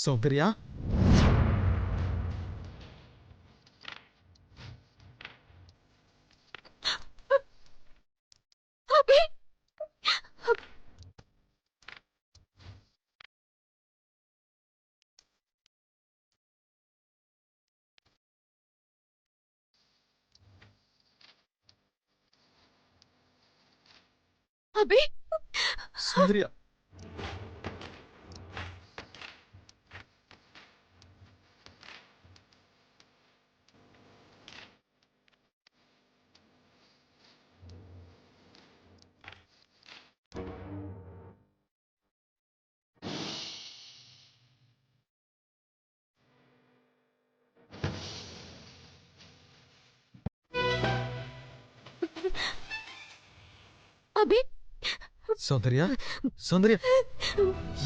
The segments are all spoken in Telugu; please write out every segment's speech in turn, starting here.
సౌందర్య అభి సౌందర్య అభి సౌందర్య సౌందర్య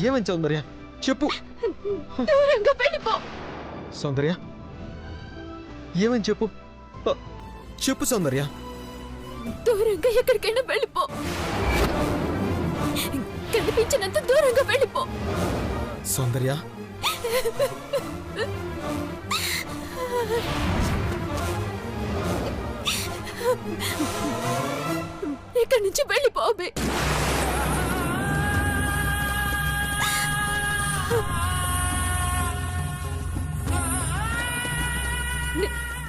ఏమైంది సౌందర్య చెప్పు దూరంగా వెళ్ళిపో. సౌందర్య ఏమైంది చెప్పు చెప్పు సౌందర్య దూరంగా ఎక్కడికైనా వెళ్ళిపో. కనిపించినంత దూరంగా వెళ్ళిపో. సౌందర్య ఇక్కడి నుంచి వెళ్ళిపో అభి.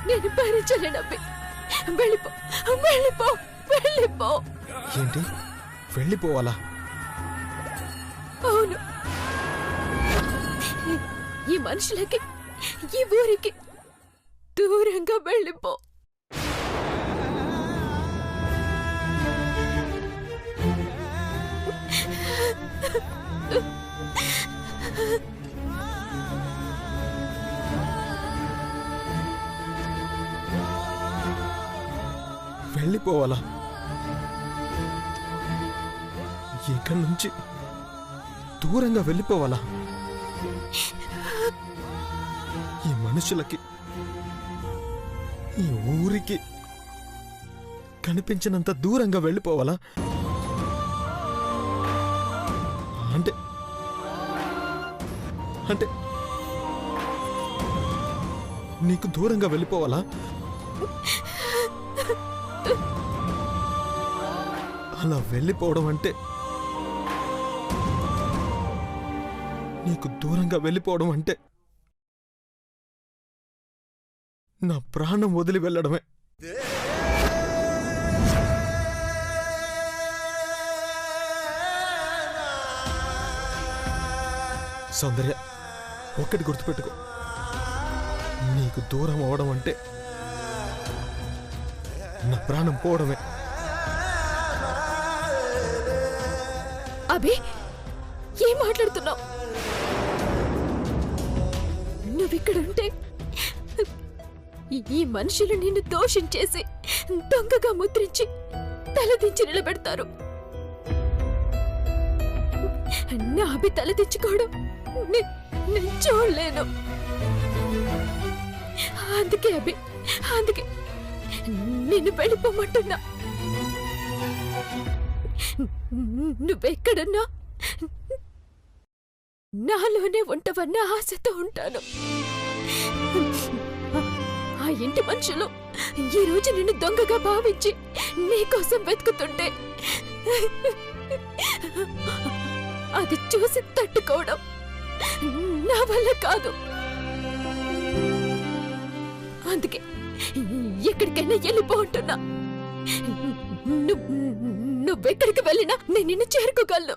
నేను భరించలేను అభి. వెళ్ళిపో వెళ్ళిపో వెళ్ళిపో. ఏంటి వెళ్ళిపోవాలా? అవును, ఈ మనుషులకి ఈ ఊరికి దూరంగా వెళ్ళిపో. వెళ్ళిపోవాలా? ఇక్కడి నుంచి దూరంగా వెళ్ళిపోవాలా? ఈ మనుషులకి ఈ ఊరికి కనిపించినంత దూరంగా వెళ్ళిపోవాలా? అంటే అంటే నీకు దూరంగా వెళ్ళిపోవాలా? అలా వెళ్ళిపోవడం అంటే నీకు దూరంగా వెళ్ళిపోవడం అంటే నా ప్రాణం వదిలి వెళ్ళడమే. సౌందర్య ఒక్కటి గుర్తుపెట్టుకో, నీకు దూరం అవడం అంటే నా ప్రాణం పోవడమే. అభి, ఏం మాట్లాడుతున్నావు? నువ్విక్కడుంటే ఈ మనుషులు నిన్ను దోషించేసి దొంగగా ముద్రించి తలదించి నిలబెడతారు. నా అభి తలదించుకోవడం నేను చూడలేను. అందుకే అభి, అందుకే నిన్ను వెళ్ళిపోమంటున్నా. నువ్వెక్కడున్నా నాలోనే ఉంటావన్న ఆశతో ఉంటాను. ఆ ఇంటి మనుషులు ఈ రోజు నిన్ను దొంగగా భావించి నీకోసం వెతుకుతుంటే అది చూసి తట్టుకోవడం నా వల్ల కాదు. అందుకే ఎక్కడికైనా వెళ్ళిపోంటున్నా. నువ్వెక్కడికి వెళ్ళినా నేను నిన్ను చేరుకోగలను.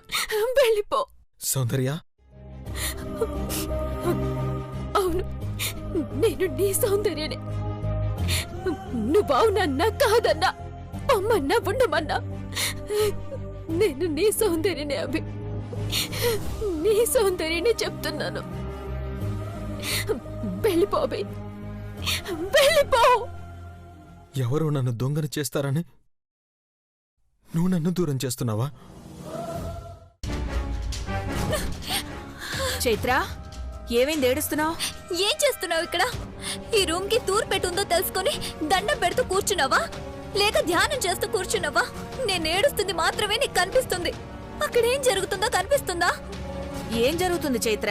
వెళ్ళిపో. సౌందర్య అవును, నేను నీ సౌందర్యనే. నువ్వవునన్నా కాదన్నా, పొమ్మన్నా ఉండమన్నా నేను నీ సౌందర్యనే అభి. నీ సౌందర్యనే చెప్తున్నాను. వెళ్ళిపో అభి, వెళ్ళిపో. ఎవరో నన్ను దొంగను చేస్తారని నువ్వు నన్ను దూరం చేస్తున్నావా? చైత్ర, ఏమైంది ఏడుస్తున్నావు? ఏం చేస్తున్నావు ఇక్కడ? ఈ రూమ్ కి తూర్ పెట్టుందో తెలుసుకొని దండం పెడుతూ కూర్చున్నావా, లేక ధ్యానం చేస్తూ కూర్చున్నావా? నేను ఏడుస్తుంది మాత్రమే నీకు కనిపిస్తుంది. అక్కడేం జరుగుతుందో కనిపిస్తుందా? ఏం జరుగుతుంది చైత్ర?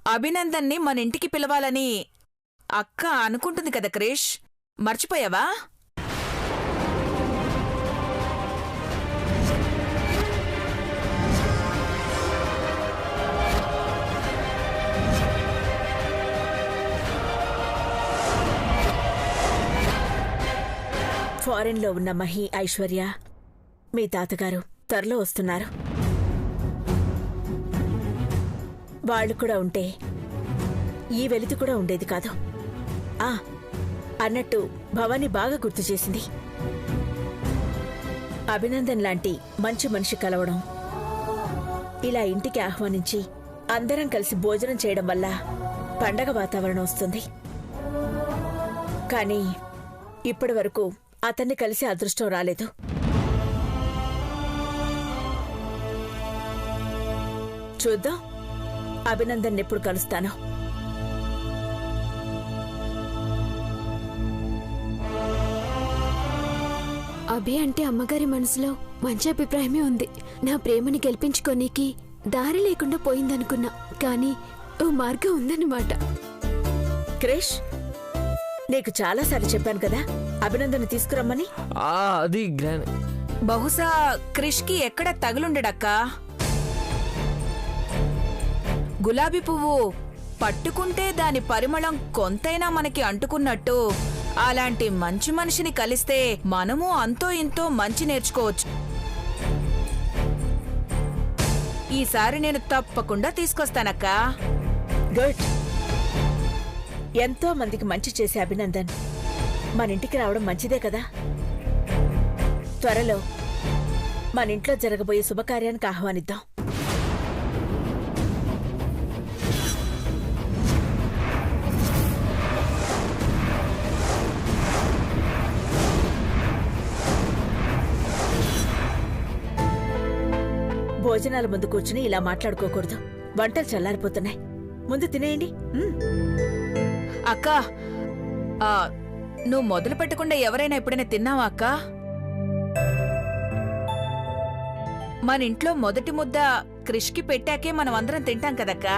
అభినందన్ని మన ఇంటికి పిలవాలని అక్క అనుకుంటుంది కదా క్రిష్, మర్చిపోయావా? ఫారెన్లో ఉన్న మహి, ఐశ్వర్య, మీ తాతగారు త్వరలో వస్తున్నారు. వాళ్ళు కూడా ఉంటే ఈ వెలితి కూడా ఉండేది కాదు. అన్నట్టు భవాని బాగా గుర్తు చేసింది. అభినందన్ లాంటి మంచి మనిషి కలవడం, ఇలా ఇంటికి ఆహ్వానించి అందరం కలిసి భోజనం చేయడం వల్ల పండగ వాతావరణం వస్తుంది. కానీ ఇప్పటి వరకు అతన్ని కలిసి అదృష్టం రాలేదు. చూద్దాం అభినందన్ ఎప్పుడు కలుస్తానో. అభి అంటే అమ్మగారి మనసులో మంచి అభిప్రాయమే ఉంది. నా ప్రేమని గెలిపించుకోనీకి దారి లేకుండా పోయిందనుకున్నా, కానీ ఓ మార్గం ఉందన్నమాట. క్రిష్, నీకు చాలాసార్లు చెప్పాను కదా అభినందన్ తీసుకురమ్మని. అది బహుశా క్రిష్కి ఎక్కడ తగులుండడక్కా. గులాబీ పువ్వు పట్టుకుంటే దాని పరిమళం కొంతైనా మనకి అంటుకున్నట్టు, అలాంటి మంచి మనిషిని కలిస్తే మనము అంతో ఇంతో మంచి నేర్చుకోవచ్చు. ఈసారి నేను తప్పకుండా తీసుకొస్తానక్కా. గుడ్. ఎంతో మందికి మంచి చేసే అభినందన్ మన ఇంటికి రావడం మంచిదే కదా. త్వరలో మన ఇంట్లో జరగబోయే శుభకార్యానికి ఆహ్వానిద్దాం. భోజనాల ముందు కూర్చుని ఇలా మాట్లాడుకోకూడదు. వంటలు చల్లారిపోతున్నాయి. ముందు తినేయండి. అక్కా, నువ్వు మొదలు పెట్టకుండా ఎవరైనా ఎప్పుడైనా తిన్నావా అక్కా? మన ఇంట్లో మొదటి ముద్ద క్రిష్కి పెట్టాకే మనం అందరం తింటాం కదక్కా.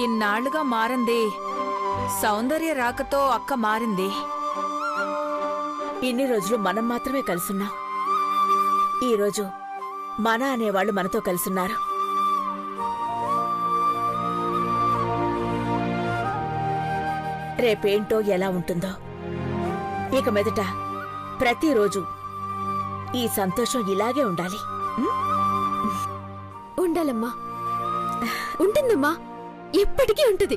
ఇన్నాళ్లుగా మారింది. సౌందర్య రాకతో అక్క మారింది. ఇన్ని రోజులు మనం మాత్రమే కలిసున్నాం. ఈరోజు మన అనేవాళ్లు మనతో కలిసున్నారు. రేపేంటో ఎలా ఉంటుందో. ఇక మీదట ప్రతిరోజు ఈ సంతోషం ఇలాగే ఉండాలి. ఉండాలమ్మా, ఉంటుందమ్మా, ఎప్పటికీ ఉంటుంది.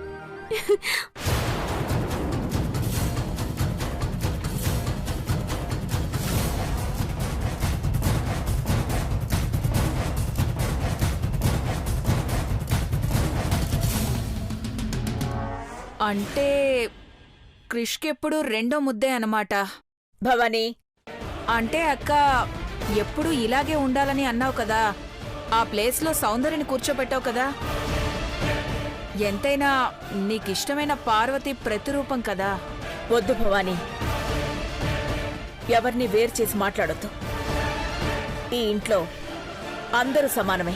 అంటే క్రిష్కెప్పుడు రెండో ముద్దే అన్నమాట. భవానీ, అంటే అక్క ఎప్పుడు ఇలాగే ఉండాలని అన్నావు కదా, ఆ ప్లేస్లో సౌందర్యని కూర్చోబెట్టావు కదా. ఎంతైనా నీకిష్టమైన పార్వతి ప్రతిరూపం కదా. వద్దు భవానీ, ఎవరిని వేరు చేసి మాట్లాడొద్దు. ఈ ఇంట్లో అందరూ సమానమే.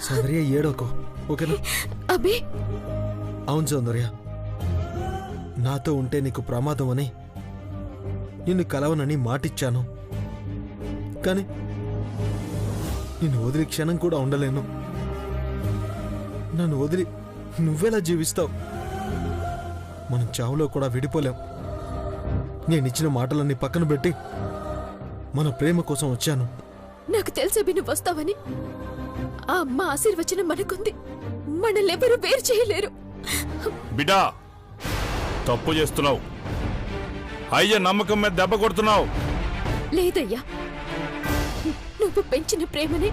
సౌందర్య ఏడోకో, ఓకేనా? అభి అవును సౌందర్య, నాతో ఉంటే నీకు ప్రమాదం అని నిన్ను కలవనని మాటిచ్చాను. కానీ నిన్ను వదిలి క్షణం కూడా ఉండలేను. నన్ను వదిలి నువ్వెలా జీవిస్తావు? మనం చావులో కూడా విడిపోలేం. నేనిచ్చిన మాటలన్నీ పక్కన పెట్టి మన ప్రేమ కోసం వచ్చాను. నాకు తెలుసు అభి నువ్వు వస్తావని. ఆ అమ్మ ఆశీర్వచనం మనకుంది. మనల్నెవరూ వేరు చేయలేరు. బిడ్డా, తప్పు చేస్తున్నావు. అయ్య నమ్మకం మీద దెబ్బ కొడుతున్నావు. లేదయ్యా, నువ్వు పెంచిన ప్రేమనే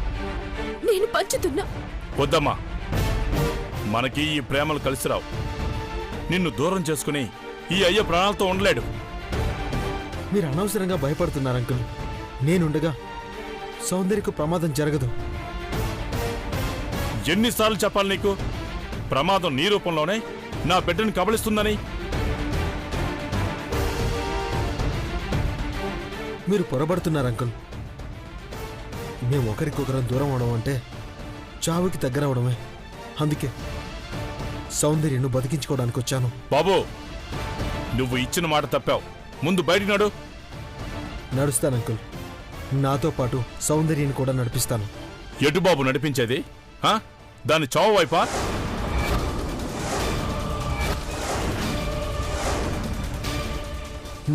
నేను పంచుతున్నా. వద్దమ్మా, మనకి ఈ ప్రేమలు కలిసిరావు. నిన్ను దూరం చేసుకుని ఈ అయ్య ప్రాణాలతో ఉండలేడు. మీరు అనవసరంగా భయపడుతున్నారు అంకుల్. నేనుండగా సౌందర్యకు ప్రమాదం జరగదు. ఎన్నిసార్లు చెప్పాలి నీకు? ప్రమాదం నీ రూపంలోనే నా బిడ్డను కబళిస్తుందని. మీరు పొరబడుతున్నారు అంకుల్. మేము ఒకరికొకరం దూరం అవడం అంటే చావుకి దగ్గర అవడమే. అందుకే సౌందర్యను బతికించుకోవడానికి వచ్చాను. బాబు, నువ్వు ఇచ్చిన మాట తప్పావు. ముందు బయటికి నడు. నడుస్తాను అంకుల్. నాతో పాటు సౌందర్యని కూడా నడిపిస్తాను. ఎటు బాబు నడిపించేది? దాని చావు వైపా?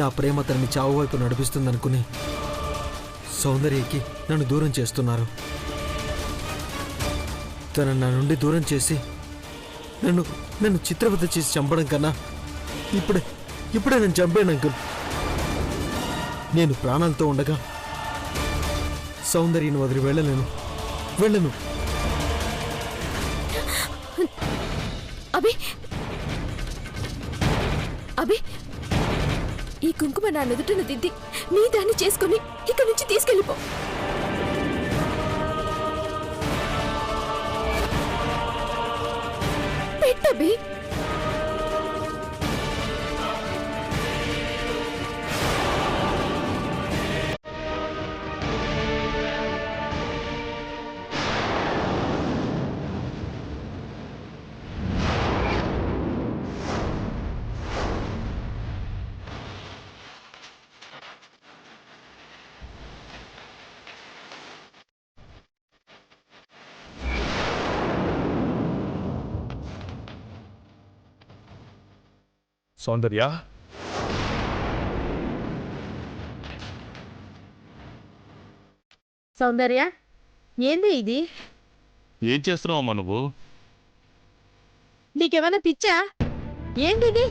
నా ప్రేమ తనని చావు వైపు నడిపిస్తుందనుకుని సౌందర్యకి నన్ను దూరం చేస్తున్నారు. తన నా నుండి దూరం చేసి నన్ను చిత్రవద చేసి చంపడం కన్నా ఇప్పుడే నేను చంపాను అంకుల్. నేను ప్రాణాలతో ఉండగా సౌందర్యను వదిలి వెళ్ళను. అభి, ఈ కుంకుమ నా నుదుటను దిద్ది నీ దాన్ని చేసుకుని ఇక్కడి నుంచి తీసుకెళ్ళిపో. పెట్టబి. సౌందర్య, సౌందర్య, ఏంది ఇది? ఏం చేస్తున్నావమ్మా నువ్వు? నీకేమైనా పిచ్చా? ఏంది ఇది?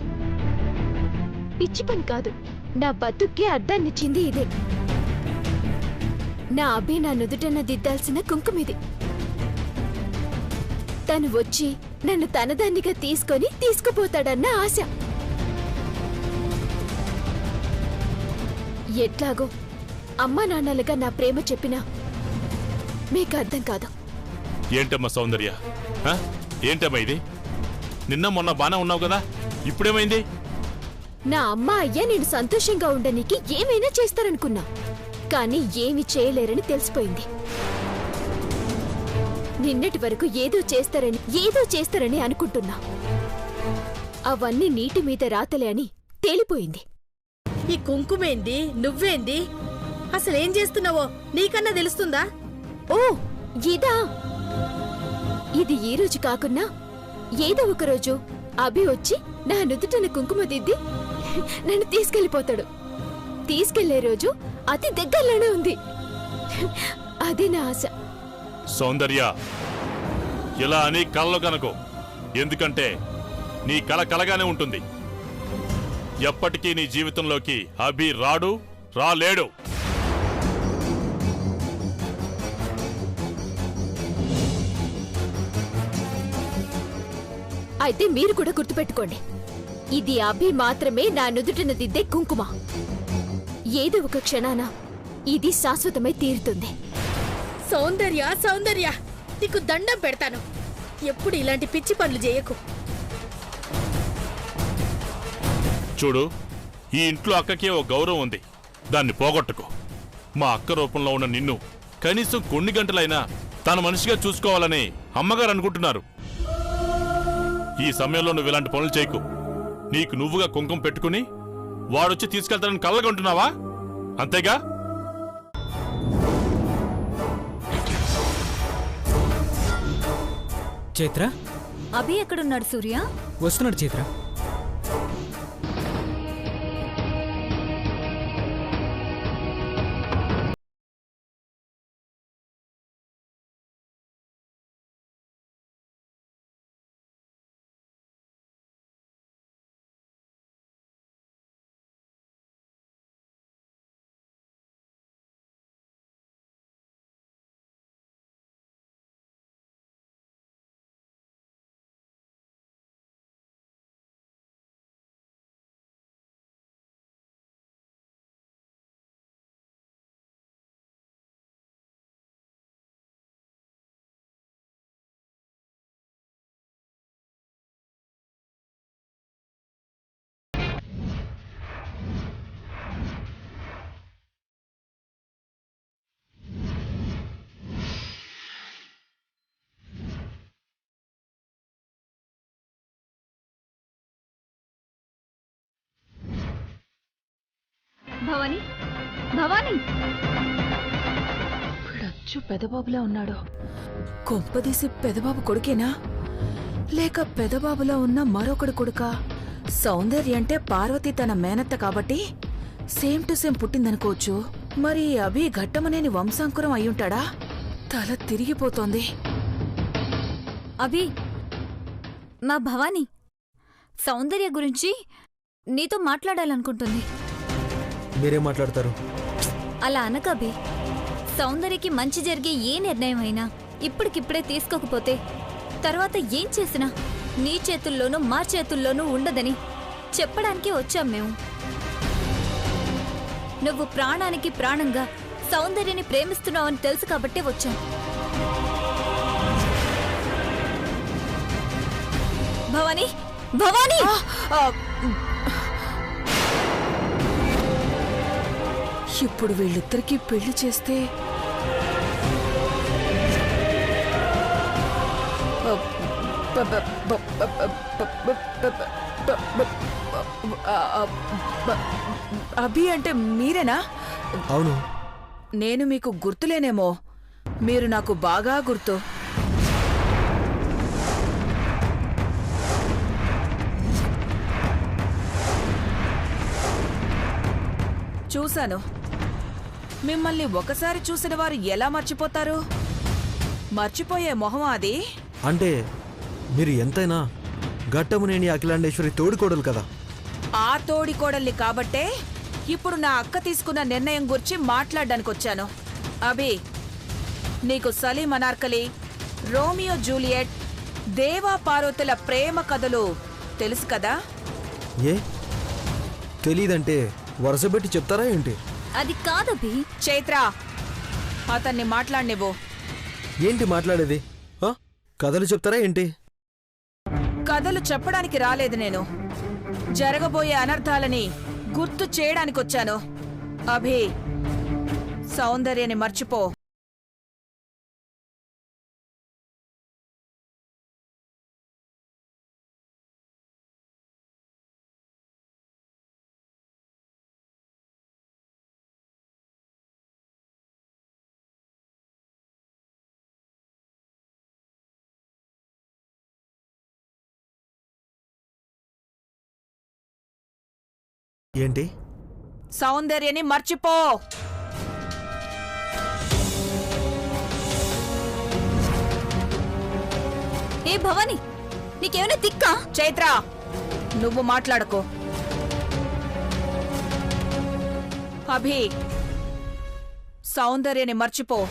పిచ్చి పని కాదు, నా బతుక్కే అర్థాన్నిచ్చింది ఇదే. నా అభి నా నుదుటన దిద్దాల్సిన కుంకుమిది. తను వచ్చి నన్ను తనదాన్నిగా తీసుకుపోతాడన్న ఆశ. ఎట్లాగో అమ్మా నాన్నలుగా నా ప్రేమ చెప్పినా మీకు అర్థం కాదు. ఏంటమ్మా సౌందర్య? ఏంటమ్మా ఇది? నిన్న మొన్న బానే ఉన్నావు కదా, ఇప్పుడేమైంది? నా అమ్మ అయ్య నేను సంతోషంగా ఉండనీకి ఏమైనా చేస్తారనుకున్నా, కానీ ఏమీ చేయలేరని తెలిసిపోయింది. నిన్నటి వరకు ఏదో చేస్తారని అనుకుంటున్నా. అవన్నీ నీటి మీద రాతలే అని తేలిపోయింది. ఈ కుంకుమేంది? నువ్వేంది? అసలేం చేస్తున్నావో నీకన్నా తెలుస్తుందా? ఓ ఇదా? ఇది ఈ రోజు కాకున్నా ఏదో ఒక రోజు అభి వచ్చి నా నుదుటన కుంకుమ దిద్ది నన్ను తీసుకెళ్లిపోతాడు. తీసుకెళ్లే రోజు అతి దగ్గరలోనే ఉంది. అదే నా ఆశ. సౌందర్య, ఇలా అని కలలో కనుకో. ఎందుకంటే నీ కల కలగానే ఉంటుంది. ఎప్పటికీ నీ జీవితంలోకి అభి రాలేడు. అయితే మీరు కూడా గుర్తుపెట్టుకోండి, ఇది అభి మాత్రమే నా నుదుటన దిద్దే కుంకుమ. ఏదో ఒక క్షణాన ఇది శాశ్వతమై తీరుతుంది. సౌందర్య, నీకు దండం పెడతాను. ఎప్పుడు ఇలాంటి పిచ్చి పనులు చేయకు. చూడు, ఈ ఇంట్లో అక్కకే ఓ గౌరవం ఉంది, దాన్ని పోగొట్టుకో. మా అక్క రూపంలో ఉన్న నిన్ను కనీసం కొన్ని గంటలైనా తన మనిషిగా చూసుకోవాలని అమ్మగారు అనుకుంటున్నారు. ఈ సమయంలో నువ్వు ఇలాంటి పనులు చేయకు. నీకు నువ్వుగా కుంకుమ పెట్టుకుని వాడొచ్చి తీసుకెళ్తానని కళ్ళగంటున్నావా? అంతేగా? చైత్ర అభి ఎక్కడున్నాడు సూర్య? వస్తున్నాడు చైత్ర. భవాని, భవాని, వీడచ్చు పెదబాబులా ఉన్నాడు. కొంపదీసి పెదబాబు కొడుకేనా, లేక పెదబాబులో ఉన్న మరొకడు కొడుకా? సౌందర్య అంటే పార్వతి తన మేనత్త కాబట్టి సేమ్ టు సేమ్ పుట్టిందనుకోవచ్చు. మరి అభి ఘట్టమనేని వంశాంకురం అయ్యుంటాడా? తల తిరిగిపోతోంది. అభి, మా భవాని సౌందర్య గురించి నీతో మాట్లాడాలనుకుంటుంది. మీరేం మాట్లాడతారు? అలా అనకభి. సౌందర్యకి మంచి జరిగే ఏ నిర్ణయం అయినా ఇప్పటికిప్పుడే తీసుకోకపోతే తర్వాత ఏం చేసినా నీ చేతుల్లోనూ మా చేతుల్లోనూ ఉండదని చెప్పడానికి వచ్చాం మేము. నువ్వు ప్రాణానికి ప్రాణంగా సౌందర్యని ప్రేమిస్తున్నావని తెలుసు కాబట్టే వచ్చాం. భవాని, భవాని! ఇప్పుడు వీళ్ళిద్దరికీ పెళ్లి చేస్తే అభి అంటే మీరేనా? అవును. నేను మీకు గుర్తులేనేమో, మీరు నాకు బాగా గుర్తు. చూశాను. మిమ్మల్ని ఒకసారి చూసిన వారు ఎలా మర్చిపోతారు? మర్చిపోయే మొహం అది. అంటే మీరు ఎంతైనా ఘట్టమునేని అఖిలాండేశ్వరి తోడికోడలు కదా. ఆ తోడికోడల్ని కాబట్టే ఇప్పుడు నా అక్క తీసుకున్న నిర్ణయం గురించి మాట్లాడడానికి వచ్చాను. అభి, నీకు సలీం అనార్కలి, రోమియో జూలియట్, దేవా పార్వతుల ప్రేమ కథలు తెలుసు కదా? ఏ తెలీదంటే వరుసపెట్టి చెప్తారా ఏంటి? అది కాదభి. చైత్ర, అతన్ని మాట్లాడినివ్వు. ఏంటి మాట్లాడేది? కథలు చెప్తారా ఏంటి? కథలు చెప్పడానికి రాలేదు నేను, జరగబోయే అనర్థాలని గుర్తు చేయడానికొచ్చాను. అభి, సౌందర్యని మర్చిపో. ఏంటి? సౌందర్యని మర్చిపో. ఏ భవాని, నీకేమైనా తిక్కా? చైత్ర, నువ్వు మాట్లాడకు. అభి, సౌందర్యని మర్చిపో.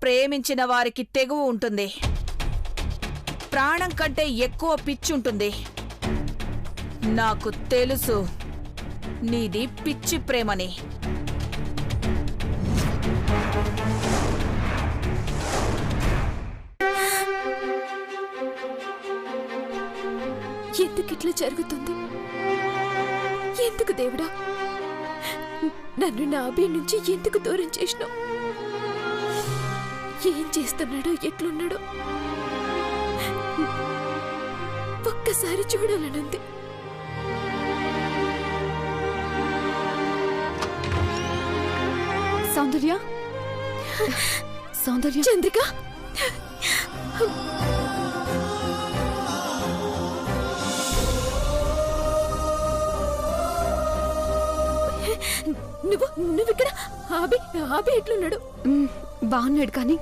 ప్రేమించిన వారికి తెగువ ఉంటుంది, ప్రాణం కంటే ఎక్కువ పిచ్చుంటుంది. నాకు తెలుసు నీది పిచ్చి ప్రేమని. ఎందుకు ఇట్లా జరుగుతుంది? ఎందుకు దేవుడా నన్ను నా అభి నుంచి ఎందుకు దూరం చేసినావు? ఏం చేస్తున్నాడో ఎట్లున్నాడో ఒక్కసారి చూడాలనుంది. సౌందర్య, సౌందర్య, చంద్రిక, నువ్విక్కడ? ఆబి ఎట్లున్నాడు? బాగున్నాడు, కానీ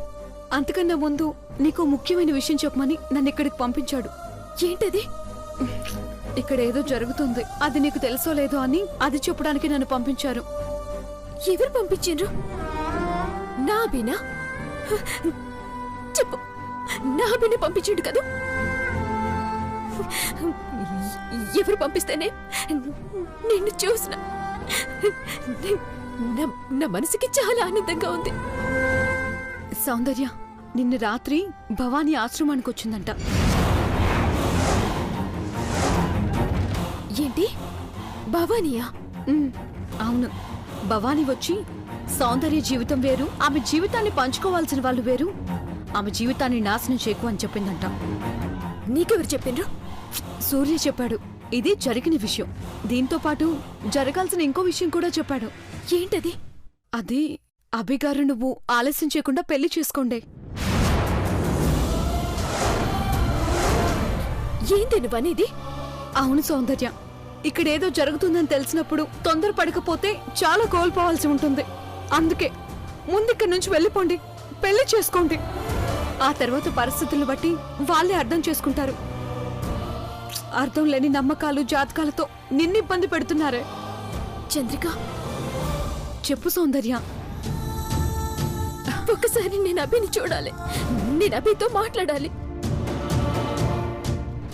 అంతకన్నా ముందు నీకు ముఖ్యమైన విషయం చెప్పమని నన్ను ఇక్కడికి పంపించాడు. ఏంటది? ఇక్కడ ఏదో జరుగుతుంది, అది నీకు తెలుసో లేదో అని అది చెప్పడానికి నన్ను పంపించారు. ఎవరు పంపించారు? నా అభినా? చెప్పు, నా అభిని పంపించాడు కదా? ఎవరు పంపిస్తేనే నిన్ను చూసిన నా మనసుకి చాలా ఆనందంగా ఉంది. సౌందర్య, నిన్న రాత్రి భవానీ ఆశ్రమానికి వచ్చిందంట. ఏంటి, భవానీయా? అవును, భవానీ వచ్చి సౌందర్య జీవితం వేరు, ఆమె జీవితాన్ని పంచుకోవాల్సిన వాళ్ళు వేరు, ఆమె జీవితాన్ని నాశనం చేయకు అని చెప్పిందంట. నీకెవరు చెప్పిండ్రు? సూర్య చెప్పాడు. ఇది జరిగిన విషయం, దీంతో పాటు జరగాల్సిన ఇంకో విషయం కూడా చెప్పాడు. ఏంటది? అది అభిగారు నువ్వు ఆలస్యం చేయకుండా పెళ్లి చేసుకోండి. ఏంటి నువ్వనేది? అవును సౌందర్య, ఇక్కడేదో జరుగుతుందని తెలిసినప్పుడు తొందరపడకపోతే చాలా కోల్పోవాల్సి ఉంటుంది. అందుకే ముందిక్కడి నుంచి వెళ్ళిపోండి, పెళ్లి చేసుకోండి. ఆ తర్వాత పరిస్థితులను బట్టి వాళ్ళే అర్థం చేసుకుంటారు. అర్థం లేని నమ్మకాలు, జాతకాలతో నిన్ను ఇబ్బంది పెడుతున్నారే. చంద్రిక, చెప్పు సౌందర్య. ఒక్కసారి నేను అభిని చూడాలి, నేను అభితో మాట్లాడాలి.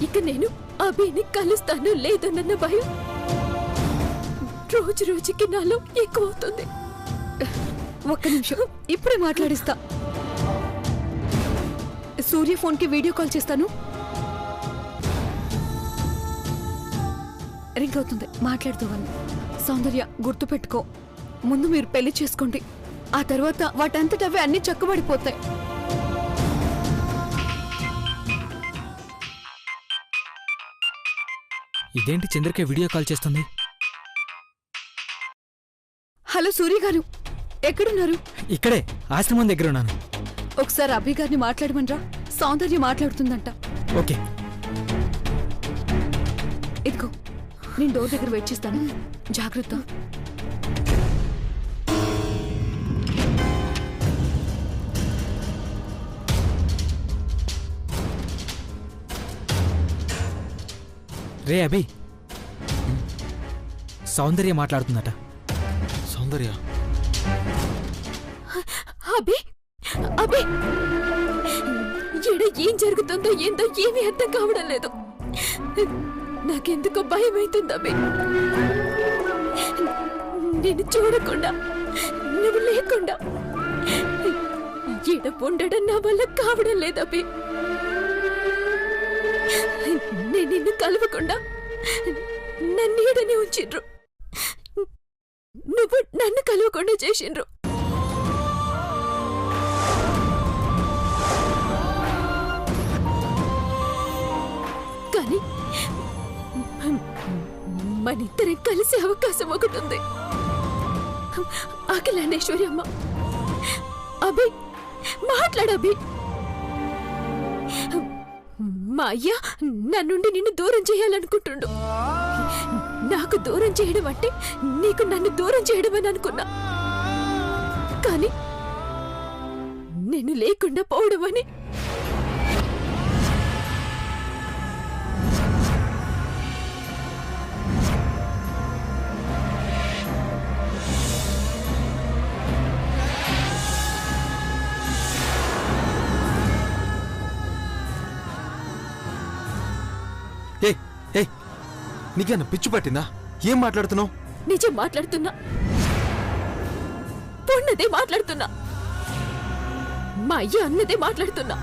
ఇక నేను అభిని కలుస్తాను లేదన్న భయం రోజు రోజుకి నాలో ఎక్కువ అవుతుంది. ఒక్క నిమిషం, ఇప్పుడే మాట్లాడిస్తా. సూర్య ఫోన్కి వీడియో కాల్ చేస్తాను. రింగ్ అవుతుంది, మాట్లాడుతాను. సౌందర్య, గుర్తుపెట్టుకో, ముందు మీరు పెళ్లి చేసుకోండి, ఆ తర్వాత వాటంతటవే అన్ని చక్కబడిపోతాయి. ఇదేంటి చంద్రిక వీడియో కాల్ చేస్తుంది? హలో సూర్య గారు, ఎక్కడున్నారు? ఇక్కడే ఆశ్రమం దగ్గర ఉన్నాను. ఒకసారి అభి గారిని మాట్లాడమనరా, సౌందర్య మాట్లాడుతుందంట. ఓకే. ఇదిగో, నేను డోర్ దగ్గర వెయిట్ చేస్తాను, జాగ్రత్త. రే అభి, సౌందర్య మాట్లాడుతుందట. సౌందర్య, అభి, అభి, ఈడ ఏం జరుగుతుందో ఏందో ఏమీ అర్థం కావడం లేదు. నాకెందుకో భయం అవుతుంది అభి. నేను చూడకుండా, నువ్వు లేకుండా ఈడ ఉండడం నా వల్ల కావడం లేదు అభి. నేను నిన్ను కలవకుండా నన్ను ఈడనే ఉంచిండ్రు, నువ్వు నన్ను కలవకుండా చేసిండ్రు. కానీ మనిద్దరం కలిసే అవకాశం ఒకటి ఉంది. అఖిలాండేశ్వరి అమ్మ, అభి మాట్లాడభి. మా అయ్య నా నుండి నిన్ను దూరం చేయాలనుకుంటుండు. నాకు దూరం చేయడం అంటే నీకు నన్ను దూరం చేయడం అని అనుకున్నా, కానీ నేను లేకుండా పోవడం అని. నీకేనా పిచ్చి పట్టిందా? ఏం మాట్లాడుతున్నావు? నిజం మాట్లాడుతున్నా, ఉన్నదే మాట్లాడుతున్నా, మా అయ్య అన్నదే మాట్లాడుతున్నా.